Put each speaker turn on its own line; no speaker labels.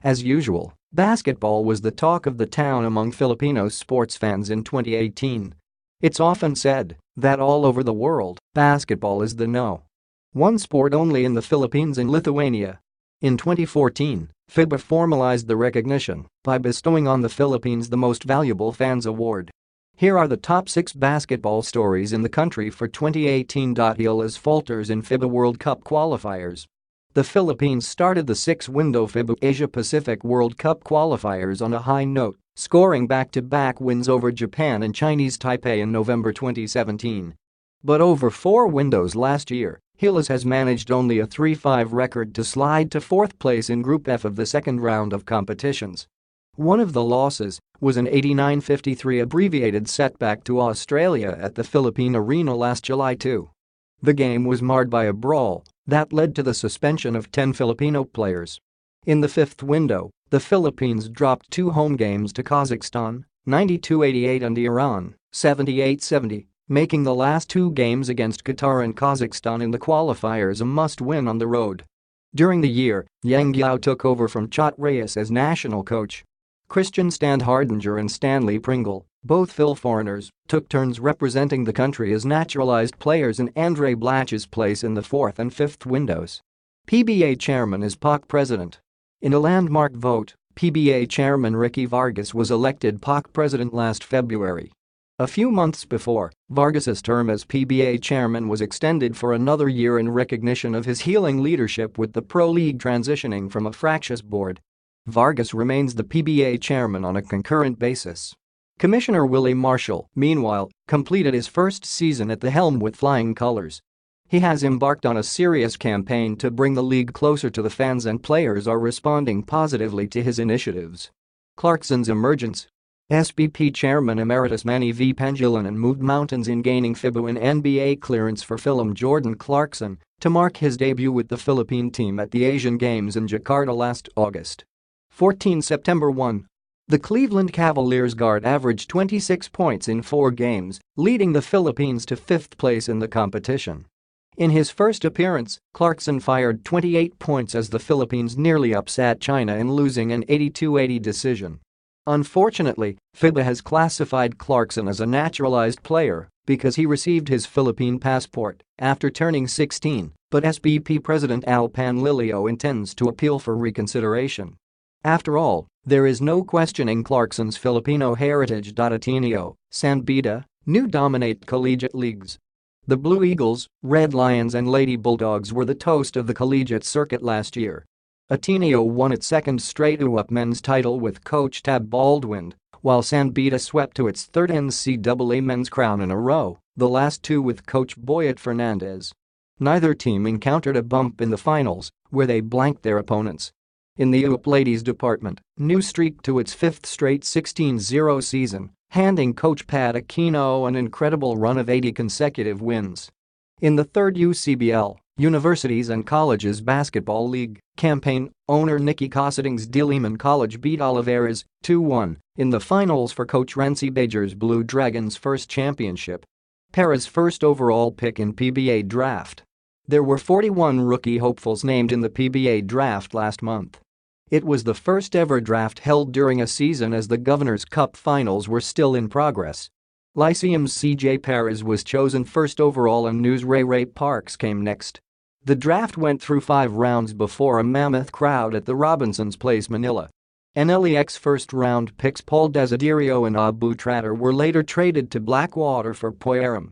As usual, basketball was the talk of the town among Filipino sports fans in 2018. It's often said that all over the world, basketball is the one sport only in the Philippines and Lithuania. In 2014, FIBA formalized the recognition by bestowing on the Philippines the Most Valuable Fans Award. Here are the top 6 basketball stories in the country for 2018. Gilas falters in FIBA World Cup Qualifiers. The Philippines started the 6-window FIBA Asia Pacific World Cup Qualifiers on a high note, scoring back-to-back wins over Japan and Chinese-Taipei in November 2017. But over 4 windows last year, Gilas has managed only a 3-5 record to slide to 4th place in Group F of the second round of competitions. One of the losses was an 89-53 abbreviated setback to Australia at the Philippine Arena last July 2. The game was marred by a brawl that led to the suspension of 10 Filipino players. In the 5th window, the Philippines dropped 2 home games to Kazakhstan, 92-88 and Iran, 78-70, making the last 2 games against Qatar and Kazakhstan in the qualifiers a must-win on the road. During the year, Yeng Guiao took over from Chot Reyes as national coach. Standhardinger and Stanley Pringle, both Fil-foreigners, took turns representing the country as naturalized players in Andray Blatche's place in the 4th and 5th windows. PBA chairman is PAC president. In a landmark vote, PBA chairman Ricky Vargas was elected PAC president last February. A few months before, Vargas's term as PBA chairman was extended for another year in recognition of his healing leadership with the Pro League transitioning from a fractious board. Vargas remains the PBA chairman on a concurrent basis. Commissioner Willie Marshall, meanwhile, completed his first season at the helm with flying colors. He has embarked on a serious campaign to bring the league closer to the fans, and players are responding positively to his initiatives. Clarkson's emergence. SBP chairman emeritus Manny V. Pangilinan moved mountains in gaining FIBA and NBA clearance for Film Jordan Clarkson to mark his debut with the Philippine team at the Asian Games in Jakarta last August. 14 September 1. The Cleveland Cavaliers guard averaged 26 points in 4 games, leading the Philippines to 5th place in the competition. In his first appearance, Clarkson fired 28 points as the Philippines nearly upset China in losing an 82-80 decision. Unfortunately, FIBA has classified Clarkson as a naturalized player because he received his Philippine passport after turning 16, but SBP President Al Panlilio intends to appeal for reconsideration. After all, there is no questioning Clarkson's Filipino heritage. Ateneo, San Beda, new dominate collegiate leagues. The Blue Eagles, Red Lions and Lady Bulldogs were the toast of the collegiate circuit last year. Ateneo won its 2nd straight UAP men's title with coach Tab Baldwin, while San Beda swept to its 3rd NCAA men's crown in a row, the last 2 with coach Boyet Fernandez. Neither team encountered a bump in the finals, where they blanked their opponents. In the UAP ladies department, new streak to its 5th straight 16-0 season, handing coach Pat Aquino an incredible run of 80 consecutive wins. In the 3rd UCBL, Universities and Colleges Basketball League campaign, owner Nikki Cosiding's Diliman College beat Oliveras 2-1 in the finals for coach Renzi Bajer's Blue Dragons' first championship. Para's first overall pick in PBA draft. There were 41 rookie hopefuls named in the PBA draft last month. It was the first ever draft held during a season as the Governor's Cup finals were still in progress. Lyceum's CJ Perez was chosen first overall and News Ray Parks came next. The draft went through 5 rounds before a mammoth crowd at the Robinsons Place Manila. NLEX first-round picks Paul Desiderio and Abu Tratter were later traded to Blackwater for Poyeram.